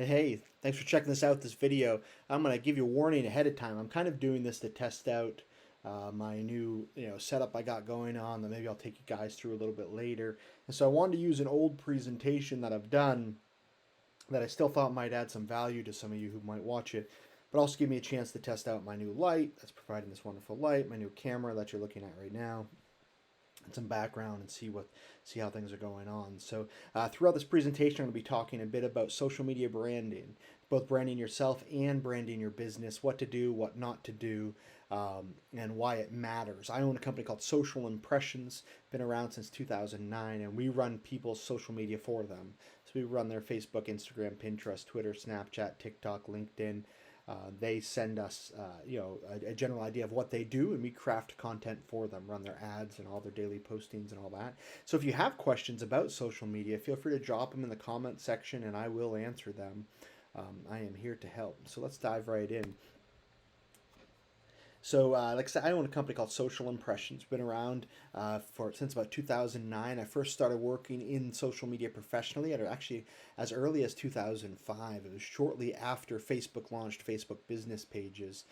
Hey, thanks for checking this video. I'm going to give you a warning ahead of time. I'm kind of doing this to test out my new setup I got going on that maybe I'll take you guys through a little bit later. And so I wanted to use an old presentation that I've done that I still thought might add some value to some of you who might watch it, but also give me a chance to test out my new light that's providing this wonderful light, my new camera that you're looking at right now, and some background and see how things are going on. So throughout this presentation, I'm going to be talking a bit about social media branding, both branding yourself and branding your business, what to do, what not to do, and why it matters. I own a company called Social Impressions, been around since 2009, and we run people's social media for them. So we run their Facebook, Instagram, Pinterest, Twitter, Snapchat, TikTok, LinkedIn. They send us, a general idea of what they do, and we craft content for them, run their ads and all their daily postings and all that. So if you have questions about social media, feel free to drop them in the comment section, and I will answer them. I am here to help. So let's dive right in. So, like I said, I own a company called Social Impressions. Been around since about 2009. I first started working in social media professionally actually as early as 2005. It was shortly after Facebook launched Facebook business pages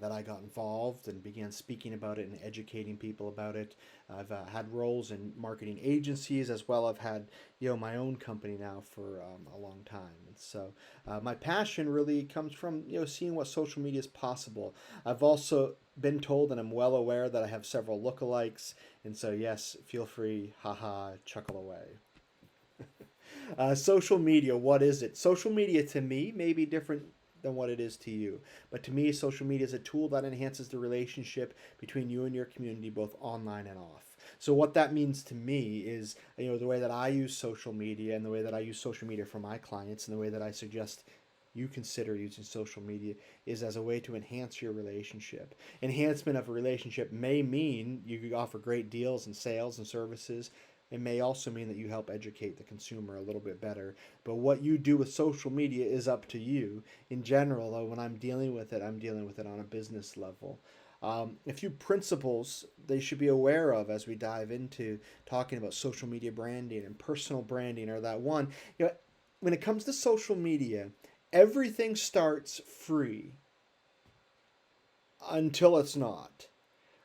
that I got involved and began speaking about it and educating people about it. I've had roles in marketing agencies as well. I've had my own company now for a long time. And so my passion really comes from seeing what social media is possible. I've also been told, and I'm well aware, that I have several lookalikes, and so yes, feel free, haha, chuckle away. Social media, what is it? Social media to me may be different than what it is to you. But to me, social media is a tool that enhances the relationship between you and your community, both online and off. So what that means to me is, the way that I use social media and the way that I use social media for my clients and the way that I suggest you consider using social media is as a way to enhance your relationship. Enhancement of a relationship may mean you could offer great deals and sales and services. It may also mean that you help educate the consumer a little bit better. But what you do with social media is up to you. In general, though, when I'm dealing with it on a business level. A few principles they should be aware of as we dive into talking about social media branding and personal branding are that one, when it comes to social media, everything starts free until it's not,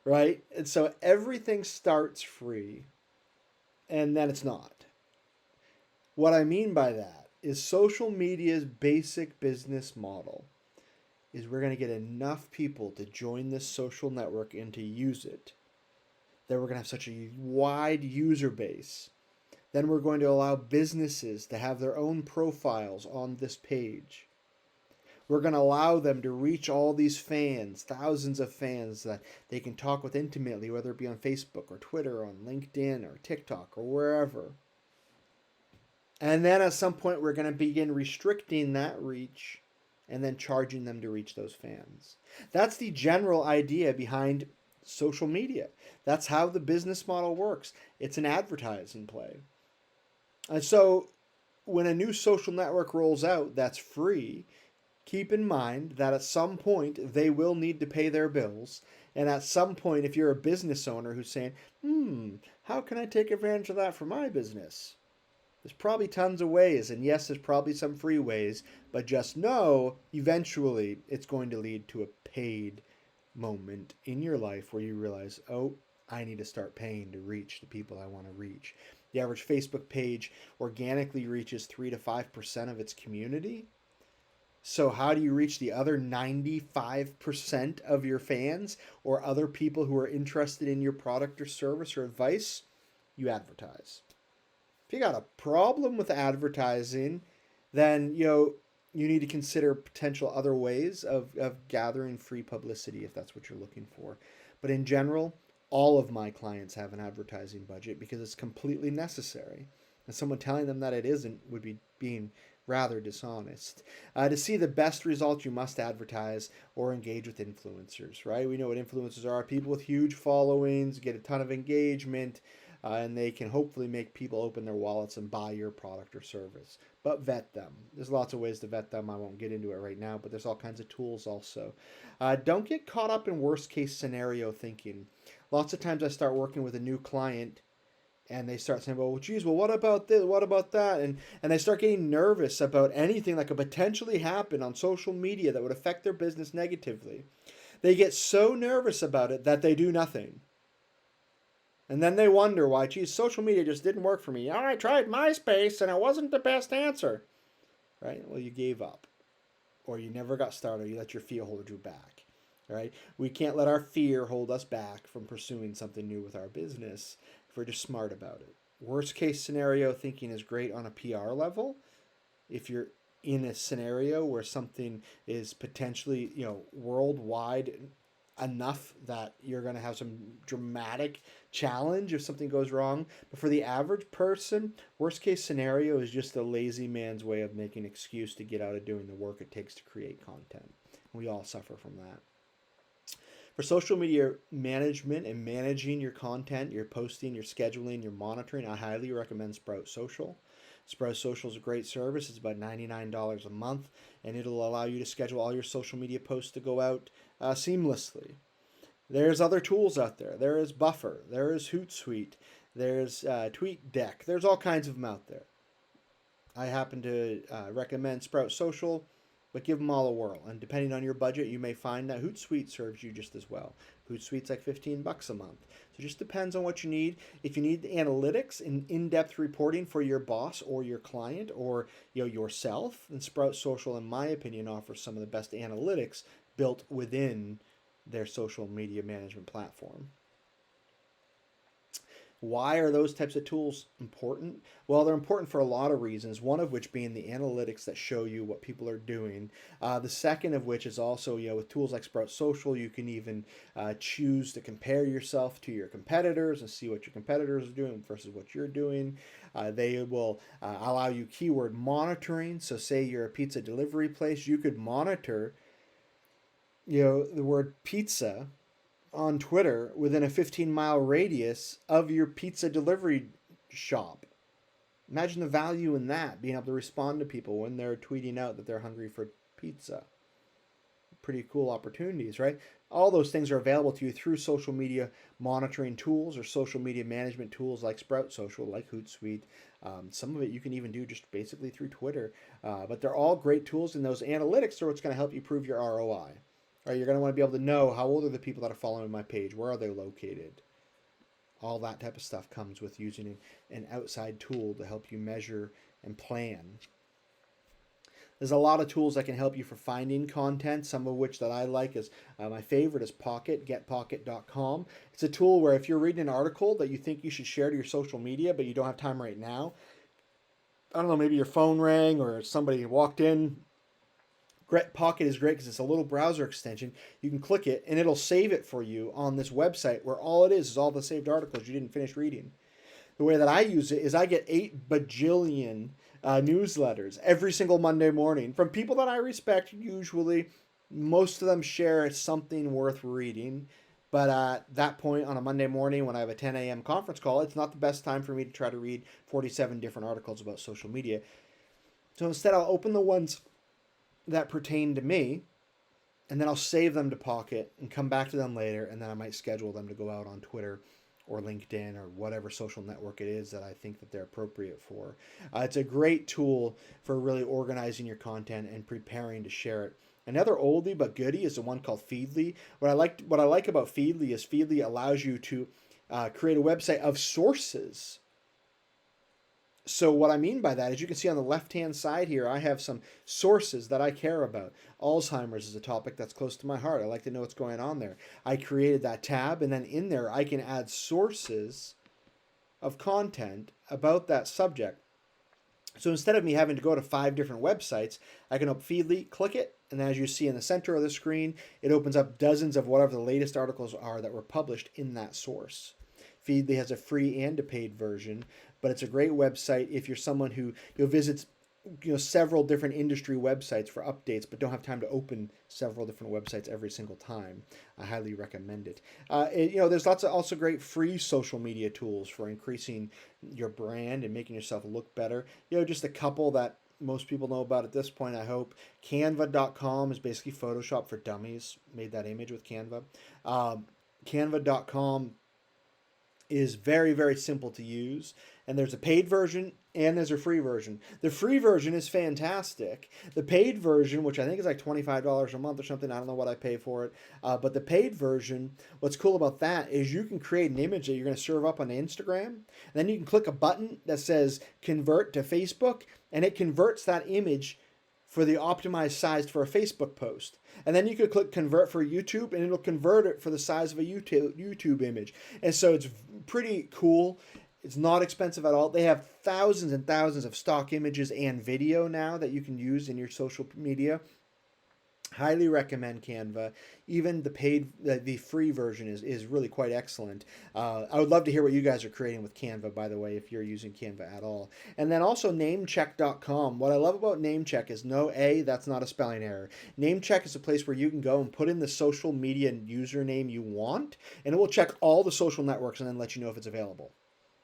right? And so everything starts free and then it's not. What I mean by that is social media's basic business model is we're going to get enough people to join this social network and to use it that we're going to have such a wide user base. Then we're going to allow businesses to have their own profiles on this page. We're going to allow them to reach all these fans, thousands of fans that they can talk with intimately, whether it be on Facebook or Twitter, or on LinkedIn or TikTok or wherever. And then at some point, we're going to begin restricting that reach and then charging them to reach those fans. That's the general idea behind social media. That's how the business model works. It's an advertising play. And so when a new social network rolls out that's free, keep in mind that at some point they will need to pay their bills. And at some point, if you're a business owner who's saying, how can I take advantage of that for my business? There's probably tons of ways. And yes, there's probably some free ways. But just know, eventually, it's going to lead to a paid moment in your life where you realize, oh, I need to start paying to reach the people I want to reach. The average Facebook page organically reaches 3 to 5% of its community. So how do you reach the other 95% of your fans or other people who are interested in your product or service or advice? You advertise. If you got a problem with advertising, then you need to consider potential other ways of gathering free publicity if that's what you're looking for. But in general, all of my clients have an advertising budget because it's completely necessary. And someone telling them that it isn't would be being rather dishonest. To see the best results, you must advertise or engage with influencers, right? We know what influencers are. People with huge followings get a ton of engagement, and they can hopefully make people open their wallets and buy your product or service. But vet them. There's lots of ways to vet them. I won't get into it right now, but there's all kinds of tools also. Don't get caught up in worst case scenario thinking. Lots of times I start working with a new client And they start saying, well, geez, well, what about this? What about that? And they start getting nervous about anything that could potentially happen on social media that would affect their business negatively. They get so nervous about it that they do nothing. And then they wonder why, geez, social media just didn't work for me. Oh, I tried MySpace and it wasn't the best answer. Right? Well, you gave up. Or you never got started. You let your fear hold you back. Right? We can't let our fear hold us back from pursuing something new with our business if we're just smart about it. Worst case scenario thinking is great on a PR level. If you're in a scenario where something is potentially, worldwide enough that you're going to have some dramatic challenge if something goes wrong. But for the average person, worst case scenario is just a lazy man's way of making an excuse to get out of doing the work it takes to create content. We all suffer from that. For social media management and managing your content, your posting, your scheduling, your monitoring, I highly recommend Sprout Social. Sprout Social is a great service. It's about $99 a month, and it'll allow you to schedule all your social media posts to go out seamlessly. There's other tools out there. There is Buffer. There is Hootsuite. There's TweetDeck. There's all kinds of them out there. I happen to recommend Sprout Social, but give them all a whirl. And depending on your budget, you may find that Hootsuite serves you just as well. Hootsuite's like $15 a month. So it just depends on what you need. If you need analytics and in-depth reporting for your boss or your client or yourself, then Sprout Social, in my opinion, offers some of the best analytics built within their social media management platform. Why are those types of tools important? Well, they're important for a lot of reasons, one of which being the analytics that show you what people are doing. The second of which is also, with tools like Sprout Social, you can even choose to compare yourself to your competitors and see what your competitors are doing versus what you're doing. They will allow you keyword monitoring. So say you're a pizza delivery place, you could monitor, the word pizza on Twitter within a 15-mile radius of your pizza delivery shop. Imagine the value in that, being able to respond to people when they're tweeting out that they're hungry for pizza. Pretty cool opportunities, right? All those things are available to you through social media monitoring tools or social media management tools like Sprout Social, like Hootsuite. Some of it you can even do just basically through Twitter. But they're all great tools, and those analytics are what's going to help you prove your ROI. Right, you're going to want to be able to know how old are the people that are following my page, where are they located. All that type of stuff comes with using an outside tool to help you measure and plan. There's a lot of tools that can help you for finding content, some of which that I like is, my favorite is Pocket, getpocket.com. It's a tool where if you're reading an article that you think you should share to your social media, but you don't have time right now, I don't know, maybe your phone rang or somebody walked in. Pocket is great because it's a little browser extension. You can click it and it'll save it for you on this website where all it is all the saved articles you didn't finish reading. The way that I use it is I get 8 bajillion newsletters every single Monday morning from people that I respect. Usually, most of them share something worth reading. But at that point on a Monday morning when I have a 10 a.m. conference call, it's not the best time for me to try to read 47 different articles about social media. So instead, I'll open the ones that pertain to me, and then I'll save them to Pocket and come back to them later, and then I might schedule them to go out on Twitter or LinkedIn or whatever social network it is that I think that they're appropriate for. It's a great tool for really organizing your content and preparing to share it. Another oldie but goodie is the one called Feedly. What I like about Feedly is Feedly allows you to create a website of sources. So what I mean by that is you can see on the left-hand side here, I have some sources that I care about. Alzheimer's is a topic that's close to my heart. I like to know what's going on there. I created that tab, and then in there I can add sources of content about that subject. So instead of me having to go to 5 different websites, I can open Feedly, click it, and then as you see in the center of the screen, it opens up dozens of whatever the latest articles are that were published in that source. Feedly has a free and a paid version, but it's a great website if you're someone who visits several different industry websites for updates, but don't have time to open several different websites every single time. I highly recommend it. There's lots of also great free social media tools for increasing your brand and making yourself look better. Just a couple that most people know about at this point, I hope. Canva.com is basically Photoshop for dummies. Made that image with Canva. Canva.com is very, very simple to use. And there's a paid version and there's a free version. The free version is fantastic. The paid version, which I think is like $25 a month or something, I don't know what I pay for it. But the paid version, what's cool about that is you can create an image that you're going to serve up on Instagram. And then you can click a button that says convert to Facebook, and it converts that image for the optimized size for a Facebook post. And then you could click convert for YouTube and it'll convert it for the size of a YouTube image. And so it's pretty cool. It's not expensive at all. They have thousands and thousands of stock images and video now that you can use in your social media. Highly recommend Canva. Even the free version is really quite excellent. I would love to hear what you guys are creating with Canva, by the way, if you're using Canva at all. And then also namecheck.com. What I love about Namecheck is that's not a spelling error. Namecheck is a place where you can go and put in the social media username you want, and it will check all the social networks and then let you know if it's available.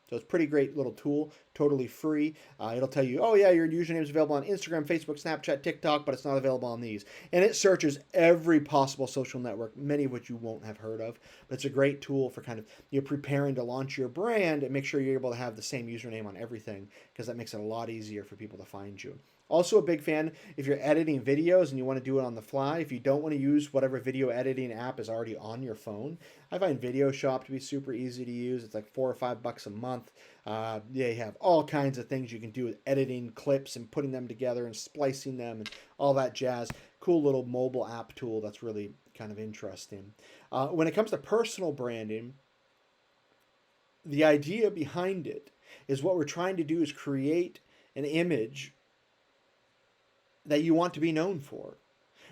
So it's a pretty great little tool, totally free. It'll tell you, oh yeah, your username is available on Instagram, Facebook, Snapchat, TikTok, but it's not available on these. And it searches every possible social network, many of which you won't have heard of. But it's a great tool for kind of you're preparing to launch your brand and make sure you're able to have the same username on everything, because that makes it a lot easier for people to find you. Also a big fan if you're editing videos and you want to do it on the fly. If you don't want to use whatever video editing app is already on your phone, I find Video Shop to be super easy to use. It's like $4 or $5 a month. They have all kinds of things you can do with editing clips and putting them together and splicing them and all that jazz. Cool little mobile app tool that's really kind of interesting. When it comes to personal branding, the idea behind it is what we're trying to do is create an image that you want to be known for,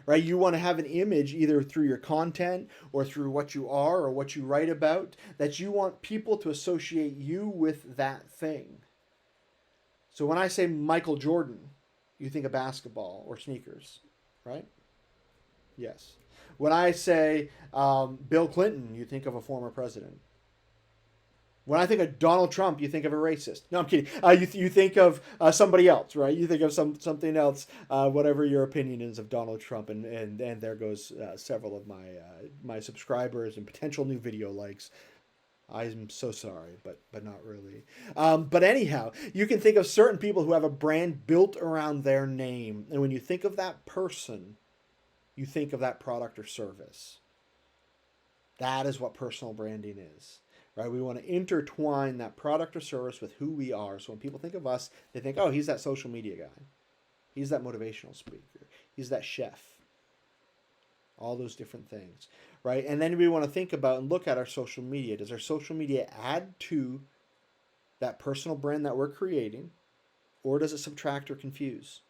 right? You want to have an image either through your content or through what you are or what you write about, that you want people to associate you with that thing. So when I say Michael Jordan, you think of basketball or sneakers, right? Yes. When I say Bill Clinton, you think of a former president. When I think of Donald Trump, you think of a racist. No, I'm kidding. You think of somebody else, right? You think of something else, whatever your opinion is of Donald Trump. And there goes several of my subscribers and potential new video likes. I'm so sorry, but not really. But anyhow, you can think of certain people who have a brand built around their name. And when you think of that person, you think of that product or service. That is what personal branding is. Right? We want to intertwine that product or service with who we are. So when people think of us, they think, oh, he's that social media guy. He's that motivational speaker. He's that chef. All those different things, right? And then we want to think about and look at our social media. Does our social media add to that personal brand that we're creating, or does it subtract or confuse?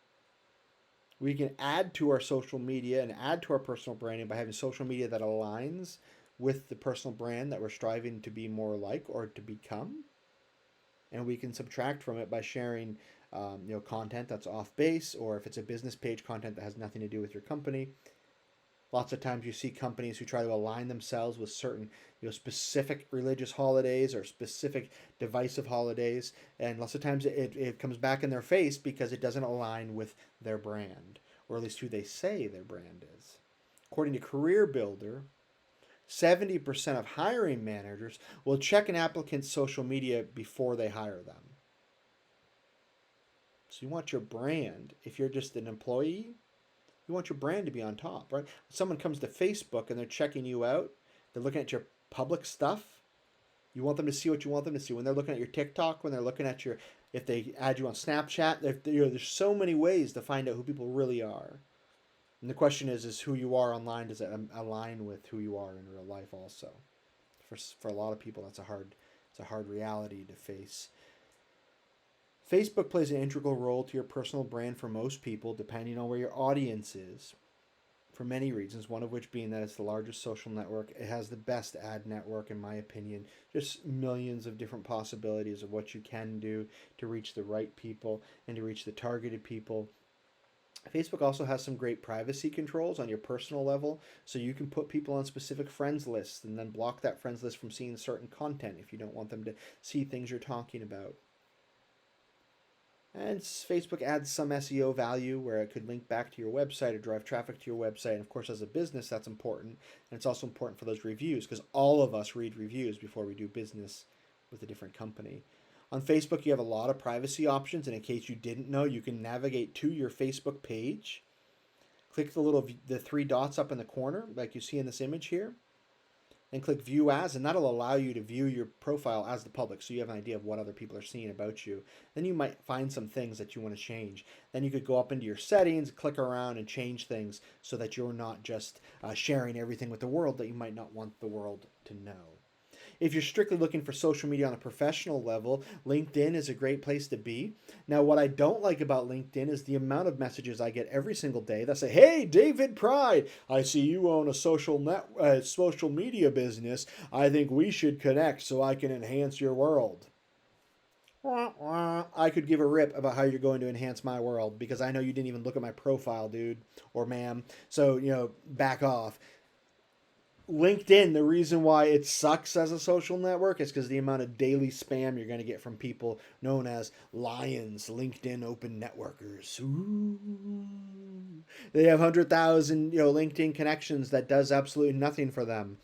We can add to our social media and add to our personal branding by having social media that aligns with the personal brand that we're striving to be more like or to become. And we can subtract from it by sharing content that's off base, or if it's a business page, content that has nothing to do with your company. Lots of times you see companies who try to align themselves with certain specific religious holidays or specific divisive holidays, and lots of times it comes back in their face because it doesn't align with their brand, or at least who they say their brand is. According to Career Builder, 70% of hiring managers will check an applicant's social media before they hire them. So you want your brand, if you're just an employee, you want your brand to be on top, right? When someone comes to Facebook and they're checking you out, they're looking at your public stuff, you want them to see what you want them to see. When they're looking at your TikTok, when they're looking at if they add you on Snapchat, there's so many ways to find out who people really are. And the question is who you are online, does it align with who you are in real life also? For a lot of people, it's a hard reality to face. Facebook plays an integral role to your personal brand for most people, depending on where your audience is, for many reasons, one of which being that it's the largest social network. It has the best ad network, in my opinion. Just millions of different possibilities of what you can do to reach the right people and to reach the targeted people. Facebook also has some great privacy controls on your personal level, so you can put people on specific friends lists and then block that friends list from seeing certain content if you don't want them to see things you're talking about. And Facebook adds some SEO value where it could link back to your website or drive traffic to your website. And of course, as a business, that's important. And it's also important for those reviews, because all of us read reviews before we do business with a different company. On Facebook, you have a lot of privacy options, and in case you didn't know, you can navigate to your Facebook page. Click the three dots up in the corner, like you see in this image here, and click View As, and that'll allow you to view your profile as the public, so you have an idea of what other people are seeing about you. Then you might find some things that you want to change. Then you could go up into your settings, click around, and change things so that you're not just sharing everything with the world that you might not want the world to know. If you're strictly looking for social media on a professional level, LinkedIn is a great place to be. Now, what I don't like about LinkedIn is the amount of messages I get every single day that say, "Hey, David Pride, I see you own a social media business. I think we should connect so I can enhance your world." I could give a rip about how you're going to enhance my world because I know you didn't even look at my profile, dude or ma'am. So, back off. LinkedIn, the reason why it sucks as a social network is because the amount of daily spam you're going to get from people known as lions, LinkedIn open networkers. Ooh. They have 100,000, LinkedIn connections that does absolutely nothing for them.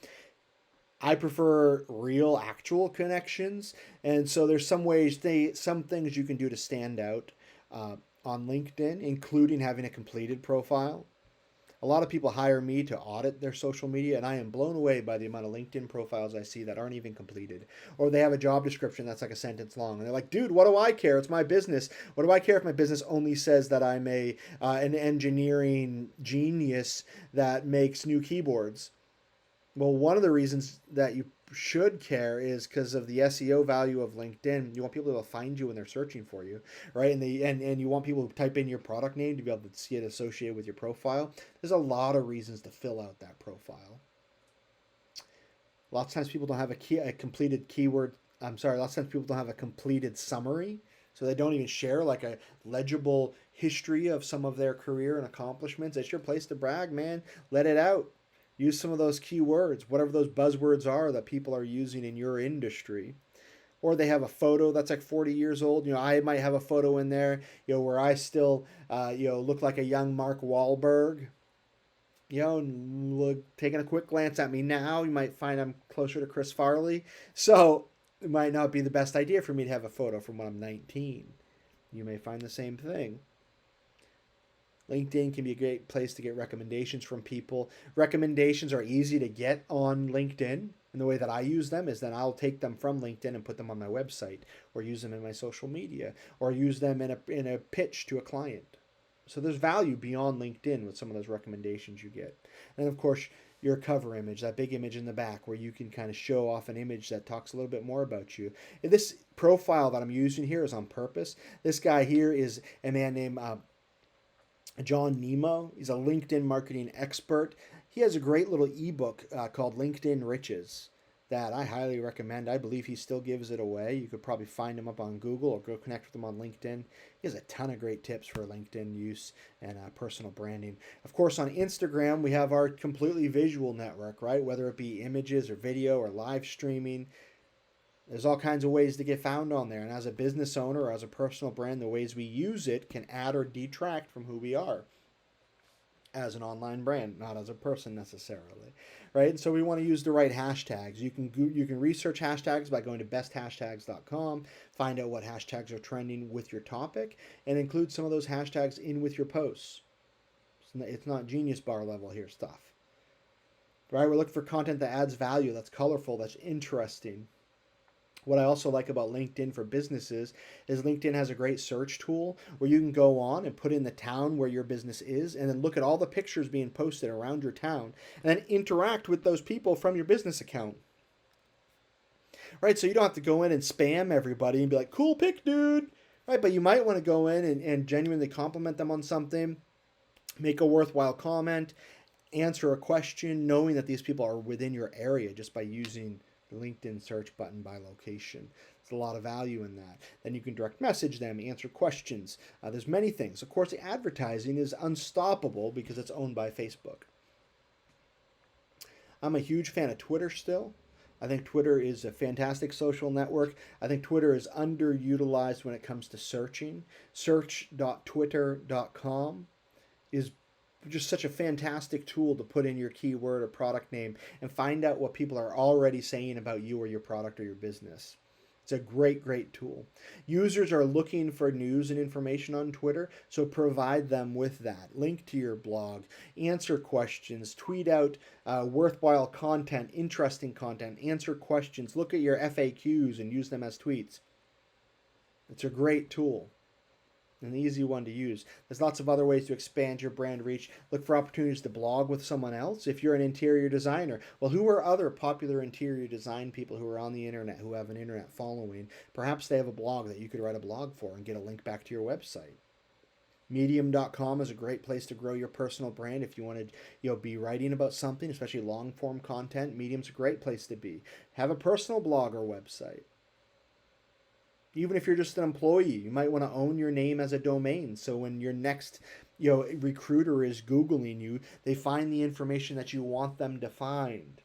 I prefer real, actual connections, and so there's some things you can do to stand out on LinkedIn, including having a completed profile. A lot of people hire me to audit their social media, and I am blown away by the amount of LinkedIn profiles I see that aren't even completed. Or they have a job description that's like a sentence long, and they're like, "Dude, what do I care? It's my business. What do I care if my business only says that I'm an engineering genius that makes new keyboards?" Well, one of the reasons that you should care is because of the SEO value of LinkedIn. You want people to find you when they're searching for you, right? And you want people to type in your product name to be able to see it associated with your profile. There's a lot of reasons to fill out that profile. Lots of times people don't have a completed keyword. I'm sorry. Lots of times people don't have a completed summary, so they don't even share like a legible history of some of their career and accomplishments. It's your place to brag, man. Let it out. Use some of those keywords, whatever those buzzwords are that people are using in your industry. Or they have a photo that's like 40 years old. I might have a photo in there, where I still, look like a young Mark Wahlberg. And taking a quick glance at me now, you might find I'm closer to Chris Farley. So it might not be the best idea for me to have a photo from when I'm 19. You may find the same thing. LinkedIn can be a great place to get recommendations from people. Recommendations are easy to get on LinkedIn. And the way that I use them is that I'll take them from LinkedIn and put them on my website, or use them in my social media, or use them in a pitch to a client. So there's value beyond LinkedIn with some of those recommendations you get. And of course, your cover image, that big image in the back where you can kind of show off an image that talks a little bit more about you. And this profile that I'm using here is on purpose. This guy here is a man named John Nemo. He's a LinkedIn marketing expert. He has a great little ebook called LinkedIn Riches that I highly recommend. I believe he still gives it away. You could probably find him up on Google or go connect with him on LinkedIn. He has a ton of great tips for LinkedIn use and personal branding. Of course, on Instagram, we have our completely visual network, right? Whether it be images or video or live streaming. There's all kinds of ways to get found on there. And as a business owner or as a personal brand, the ways we use it can add or detract from who we are as an online brand, not as a person necessarily, right? And so we want to use the right hashtags. You can research hashtags by going to besthashtags.com, find out what hashtags are trending with your topic, and include some of those hashtags in with your posts. It's not genius bar level here stuff, right? We're looking for content that adds value, that's colorful, that's interesting. What I also like about LinkedIn for businesses is LinkedIn has a great search tool where you can go on and put in the town where your business is and then look at all the pictures being posted around your town and then interact with those people from your business account. Right? So you don't have to go in and spam everybody and be like, "Cool pic, dude." Right? But you might want to go in and genuinely compliment them on something, make a worthwhile comment, answer a question, knowing that these people are within your area just by using the LinkedIn search button by location. There's a lot of value in that. Then you can direct message them, answer questions. There's many things. Of course, the advertising is unstoppable because it's owned by Facebook. I'm a huge fan of Twitter still. I think Twitter is a fantastic social network. I think Twitter is underutilized when it comes to searching. Search.twitter.com is just such a fantastic tool to put in your keyword or product name and find out what people are already saying about you or your product or your business. It's a great, great tool. Users are looking for news and information on Twitter, so provide them with that. Link to your blog, answer questions, tweet out worthwhile content, interesting content, answer questions, look at your FAQs and use them as tweets. It's a great tool. An easy one to use. There's lots of other ways to expand your brand reach. Look for opportunities to blog with someone else. If you're an interior designer, well, who are other popular interior design people who are on the internet, who have an internet following? Perhaps they have a blog that you could write a blog for and get a link back to your website. Medium.com is a great place to grow your personal brand. If you want to be writing about something, especially long form content, Medium's a great place to be. Have a personal blog or website. Even if you're just an employee, you might want to own your name as a domain. So when your next recruiter is Googling you, they find the information that you want them to find.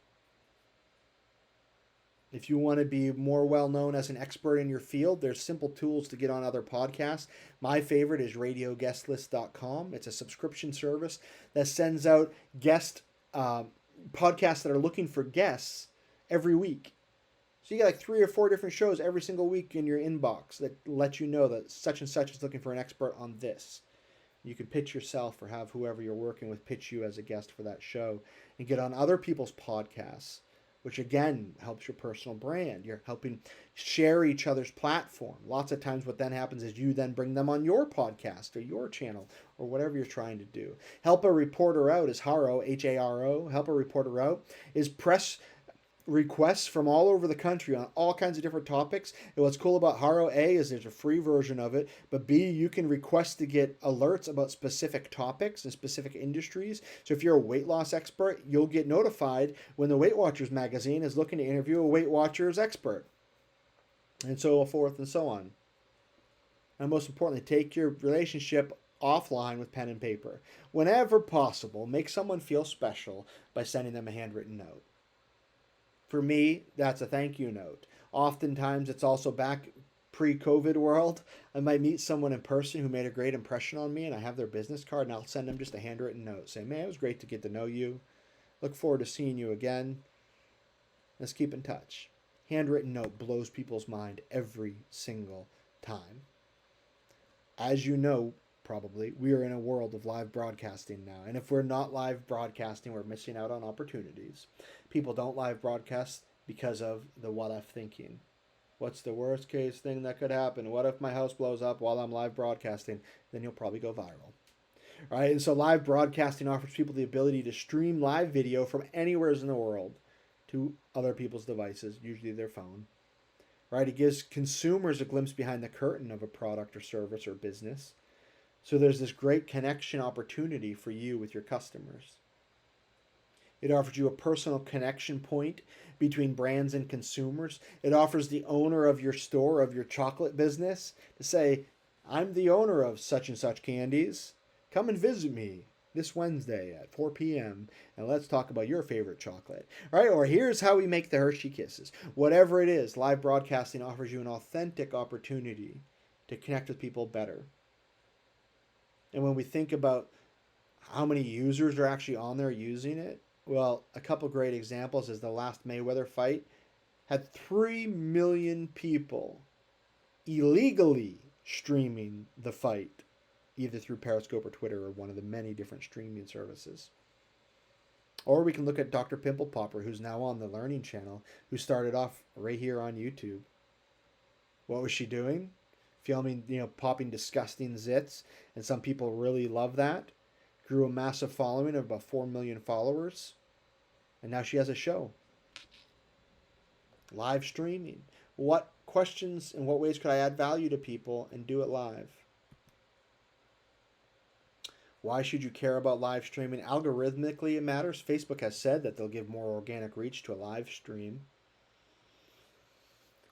If you want to be more well known as an expert in your field, there's simple tools to get on other podcasts. My favorite is RadioGuestlist.com. It's a subscription service that sends out guest podcasts that are looking for guests every week. So you get like 3 or 4 different shows every single week in your inbox that let you know that such and such is looking for an expert on this. You can pitch yourself or have whoever you're working with pitch you as a guest for that show and get on other people's podcasts, which again helps your personal brand. You're helping share each other's platform. Lots of times what then happens is you then bring them on your podcast or your channel or whatever you're trying to do. Help a reporter out is Haro, H-A-R-O. Help a reporter out is press requests from all over the country on all kinds of different topics. And what's cool about Haro, A, is there's a free version of it, but B, you can request to get alerts about specific topics and specific industries. So if you're a weight loss expert, you'll get notified when the Weight Watchers magazine is looking to interview a Weight Watchers expert, and so forth and so on. And most importantly, take your relationship offline with pen and paper. Whenever possible, make someone feel special by sending them a handwritten note. For me, that's a thank you note. Oftentimes, it's also back pre-COVID world. I might meet someone in person who made a great impression on me, and I have their business card, and I'll send them just a handwritten note saying, man, it was great to get to know you. Look forward to seeing you again. Let's keep in touch. Handwritten note blows people's mind every single time. As you know, probably, we are in a world of live broadcasting now. And if we're not live broadcasting, we're missing out on opportunities. People don't live broadcast because of the what if thinking. What's the worst case thing that could happen? What if my house blows up while I'm live broadcasting? Then you'll probably go viral. Right? And so live broadcasting offers people the ability to stream live video from anywhere in the world to other people's devices, usually their phone. Right? It gives consumers a glimpse behind the curtain of a product or service or business. So there's this great connection opportunity for you with your customers. It offers you a personal connection point between brands and consumers. It offers the owner of your store, of your chocolate business, to say, I'm the owner of such and such candies. Come and visit me this Wednesday at 4 p.m. and let's talk about your favorite chocolate. Right? Or here's how we make the Hershey Kisses. Whatever it is, live broadcasting offers you an authentic opportunity to connect with people better. And when we think about how many users are actually on there using it, well, a couple great examples is the last Mayweather fight had 3 million people illegally streaming the fight, either through Periscope or Twitter or one of the many different streaming services. Or we can look at Dr. Pimple Popper, who's now on the Learning Channel, who started off right here on YouTube. What was she doing? Filming, popping disgusting zits, and some people really love that. Grew a massive following of about 4 million followers, and now she has a show. Live streaming. What questions and what ways could I add value to people and do it live? Why should you care about live streaming? Algorithmically, it matters. Facebook has said that they'll give more organic reach to a live stream.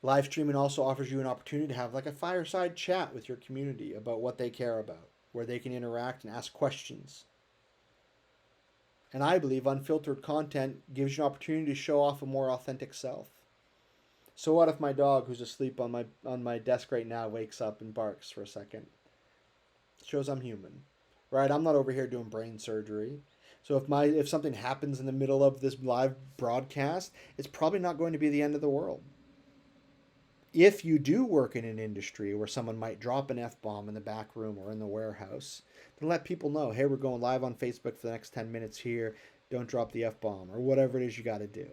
Live streaming also offers you an opportunity to have like a fireside chat with your community about what they care about, where they can interact and ask questions. And I believe unfiltered content gives you an opportunity to show off a more authentic self. So what if my dog, who's asleep on my desk right now, wakes up and barks for a second? It shows I'm human, right? I'm not over here doing brain surgery. So if something happens in the middle of this live broadcast, it's probably not going to be the end of the world. If you do work in an industry where someone might drop an F-bomb in the back room or in the warehouse, then let people know, hey, we're going live on Facebook for the next 10 minutes here. Don't drop the F-bomb or whatever it is you got to do.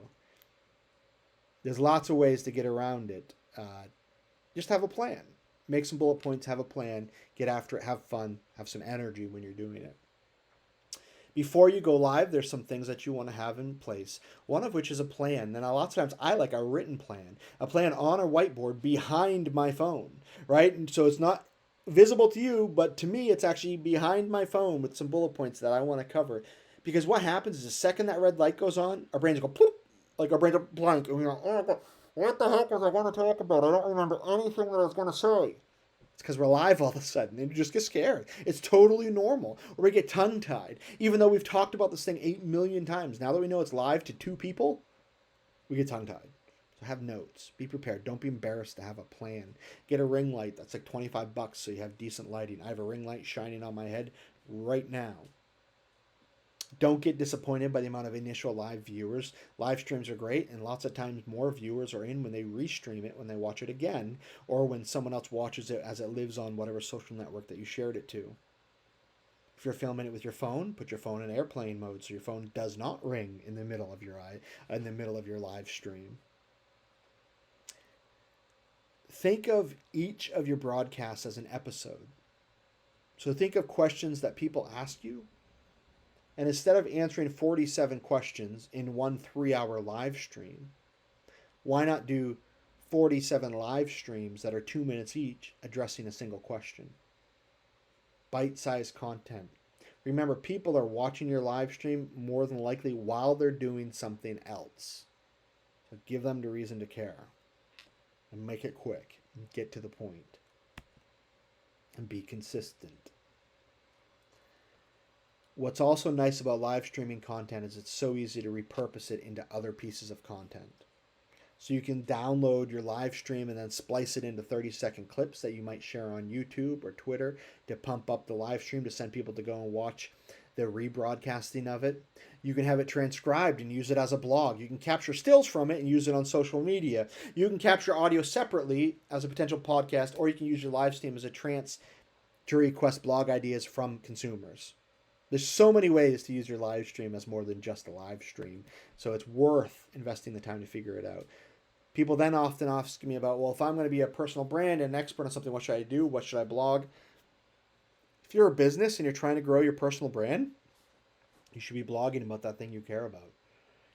There's lots of ways to get around it. Just have a plan. Make some bullet points, have a plan, get after it, have fun, have some energy when you're doing it. Before you go live, there's some things that you want to have in place. One of which is a plan. And a lot of times I like a written plan, a plan on a whiteboard behind my phone, right? And so it's not visible to you, but to me, it's actually behind my phone with some bullet points that I want to cover. Because what happens is the second that red light goes on, our brains go poof, like our brains are blank. And we're like, oh, God, what the heck was I going to talk about? I don't remember anything that I was going to say. It's because we're live all of a sudden and you just get scared. It's totally normal. Or we get tongue-tied. Even though we've talked about this thing 8 million times, now that we know it's live to 2 people, we get tongue-tied. So have notes. Be prepared. Don't be embarrassed to have a plan. Get a ring light that's like $25 so you have decent lighting. I have a ring light shining on my head right now. Don't get disappointed by the amount of initial live viewers. Live streams are great, and lots of times more viewers are in when they restream it, when they watch it again, or when someone else watches it as it lives on whatever social network that you shared it to. If you're filming it with your phone, put your phone in airplane mode so your phone does not ring in the middle of your live stream. Think of each of your broadcasts as an episode. So think of questions that people ask you. And instead of answering 47 questions in one 3-hour live stream, why not do 47 live streams that are 2 minutes each addressing a single question? Bite-sized content. Remember, people are watching your live stream more than likely while they're doing something else. So give them the reason to care. And make it quick. And get to the point. And be consistent. What's also nice about live streaming content is it's so easy to repurpose it into other pieces of content. So you can download your live stream and then splice it into 30-second clips that you might share on YouTube or Twitter to pump up the live stream to send people to go and watch the rebroadcasting of it. You can have it transcribed and use it as a blog. You can capture stills from it and use it on social media. You can capture audio separately as a potential podcast, or you can use your live stream as a trance to request blog ideas from consumers. There's so many ways to use your live stream as more than just a live stream. So it's worth investing the time to figure it out. People then often ask me about, well, if I'm going to be a personal brand and an expert on something, what should I do? What should I blog? If you're a business and you're trying to grow your personal brand, you should be blogging about that thing you care about.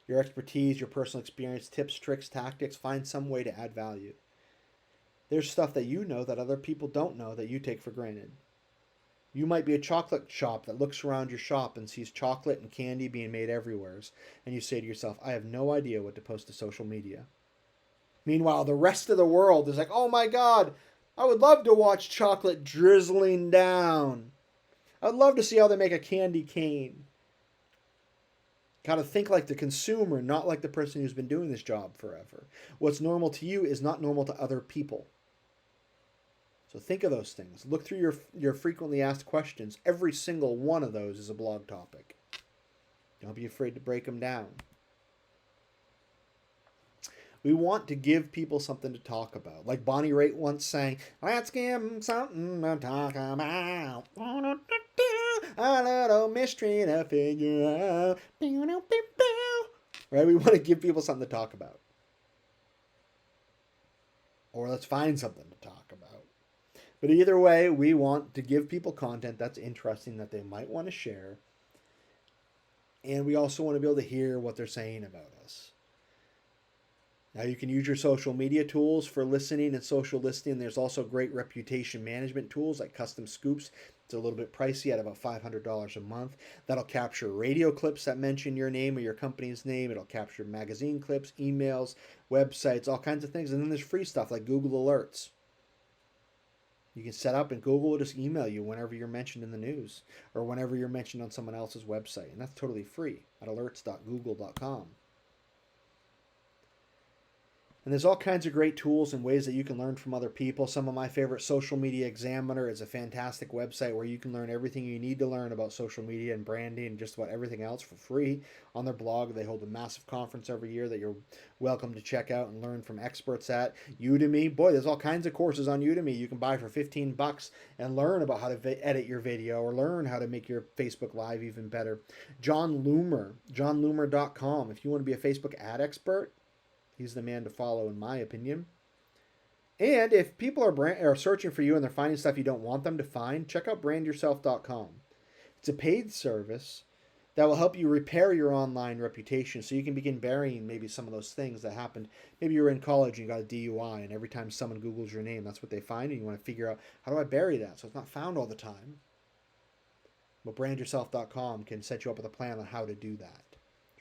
Your expertise, your personal experience, tips, tricks, tactics, find some way to add value. There's stuff that you know that other people don't know that you take for granted. You might be a chocolate shop that looks around your shop and sees chocolate and candy being made everywhere, and you say to yourself, I have no idea what to post to social media. Meanwhile, the rest of the world is like, oh my God, I would love to watch chocolate drizzling down. I'd love to see how they make a candy cane. Got to think like the consumer, not like the person who's been doing this job forever. What's normal to you is not normal to other people. So think of those things. Look through your frequently asked questions. Every single one of those is a blog topic. Don't be afraid to break them down. We want to give people something to talk about. Like Bonnie Raitt once sang, let's give them something to talk about. A little mystery to figure out. Right? We want to give people something to talk about. Or let's find something to talk about. But either way, we want to give people content that's interesting that they might want to share. And we also want to be able to hear what they're saying about us. Now you can use your social media tools for listening and social listening. There's also great reputation management tools like Custom Scoops. It's a little bit pricey at about $500 a month. That'll capture radio clips that mention your name or your company's name. It'll capture magazine clips, emails, websites, all kinds of things. And then there's free stuff like Google Alerts. You can set up and Google will just email you whenever you're mentioned in the news or whenever you're mentioned on someone else's website. And that's totally free at alerts.google.com. And there's all kinds of great tools and ways that you can learn from other people. Some of my favorite, Social Media Examiner, is a fantastic website where you can learn everything you need to learn about social media and branding and just about everything else for free on their blog. They hold a massive conference every year that you're welcome to check out and learn from experts at. Udemy, boy, there's all kinds of courses on Udemy you can buy for $15 and learn about how to edit your video or learn how to make your Facebook Live even better. John Loomer, johnloomer.com. If you want to be a Facebook ad expert, he's the man to follow, in my opinion. And if people are searching for you and they're finding stuff you don't want them to find, check out brandyourself.com. It's a paid service that will help you repair your online reputation so you can begin burying maybe some of those things that happened. Maybe you were in college and you got a DUI, and every time someone Googles your name, that's what they find, and you want to figure out, how do I bury that so it's not found all the time? Well, brandyourself.com can set you up with a plan on how to do that.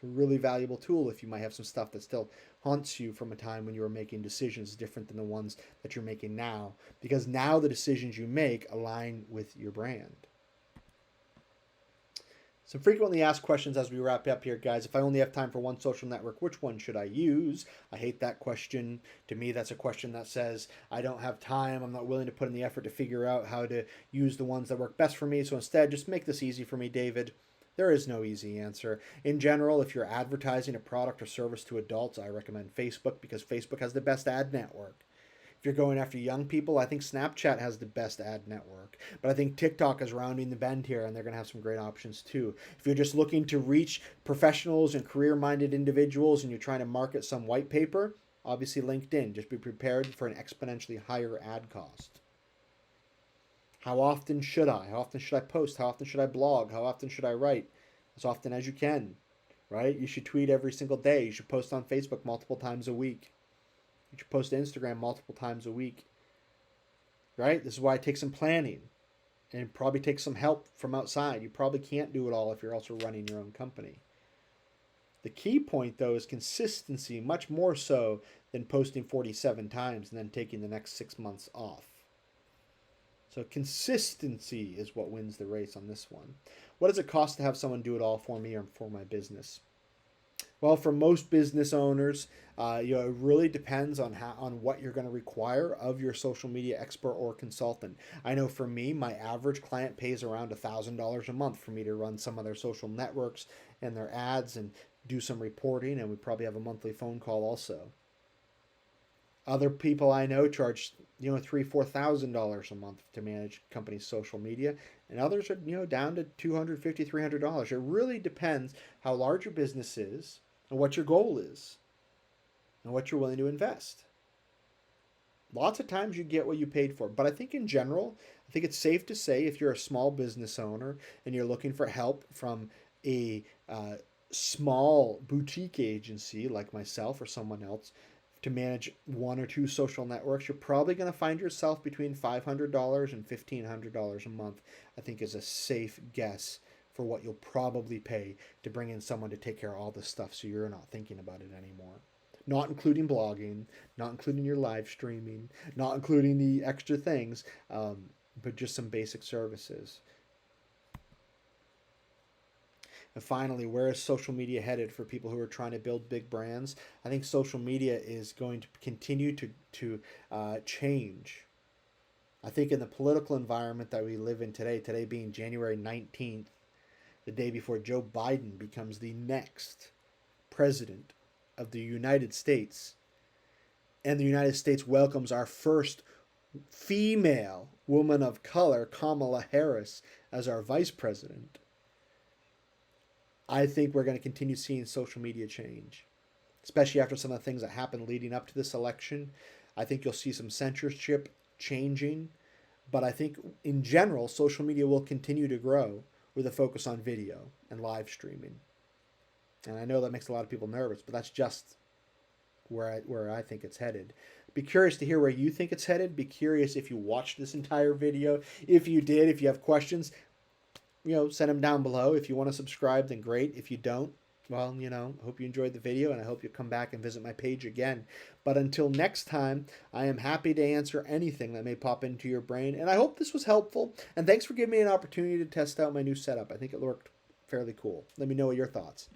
A really valuable tool if you might have some stuff that still haunts you from a time when you were making decisions different than the ones that you're making now, because now the decisions you make align with your brand. Some frequently asked questions as we wrap up here, guys. If I only have time for one social network, which one should I use? I hate that question. To me, that's a question that says, I don't have time. I'm not willing to put in the effort to figure out how to use the ones that work best for me. So instead, just make this easy for me, David. There is no easy answer. In general, if you're advertising a product or service to adults, I recommend Facebook because Facebook has the best ad network. If you're going after young people, I think Snapchat has the best ad network. But I think TikTok is rounding the bend here, and they're going to have some great options too. If you're just looking to reach professionals and career-minded individuals and you're trying to market some white paper, obviously LinkedIn. Just be prepared for an exponentially higher ad cost. How often should I? How often should I post? How often should I blog? How often should I write? As often as you can, right? You should tweet every single day. You should post on Facebook multiple times a week. You should post to Instagram multiple times a week, right? This is why it takes some planning and probably takes some help from outside. You probably can't do it all if you're also running your own company. The key point, though, is consistency, much more so than posting 47 times and then taking the next 6 months off. So consistency is what wins the race on this one. What does it cost to have someone do it all for me or for my business? Well, for most business owners, it really depends on what you're going to require of your social media expert or consultant. I know for me, my average client pays around $1,000 a month for me to run some of their social networks and their ads and do some reporting, and we probably have a monthly phone call also. Other people I know charge $3,000-$4,000 a month to manage companies' social media, and others are down to $250, $300. It really depends how large your business is and what your goal is and what you're willing to invest. Lots of times you get what you paid for, but I think in general, I think it's safe to say if you're a small business owner and you're looking for help from a small boutique agency like myself or someone else to manage one or two social networks, you're probably going to find yourself between $500 and $1,500 a month, I think is a safe guess for what you'll probably pay to bring in someone to take care of all this stuff so you're not thinking about it anymore. Not including blogging, not including your live streaming, not including the extra things, but just some basic services. And finally, where is social media headed for people who are trying to build big brands? I think social media is going to continue to change. I think in the political environment that we live in today being January 19th, the day before Joe Biden becomes the next president of the United States, and the United States welcomes our first female woman of color, Kamala Harris, as our vice president, I think we're going to continue seeing social media change, especially after some of the things that happened leading up to this election. I think you'll see some censorship changing, but I think in general, social media will continue to grow with a focus on video and live streaming. And I know that makes a lot of people nervous, but that's just where I think it's headed. Be curious to hear where you think it's headed. Be curious if you watched this entire video. If you did, if you have questions, send them down below. If you want to subscribe, then great. If you don't, well, hope you enjoyed the video, and I hope you come back and visit my page again. But until next time, I am happy to answer anything that may pop into your brain, and I hope this was helpful. And thanks for giving me an opportunity to test out my new setup. I think it worked fairly cool. Let me know your thoughts.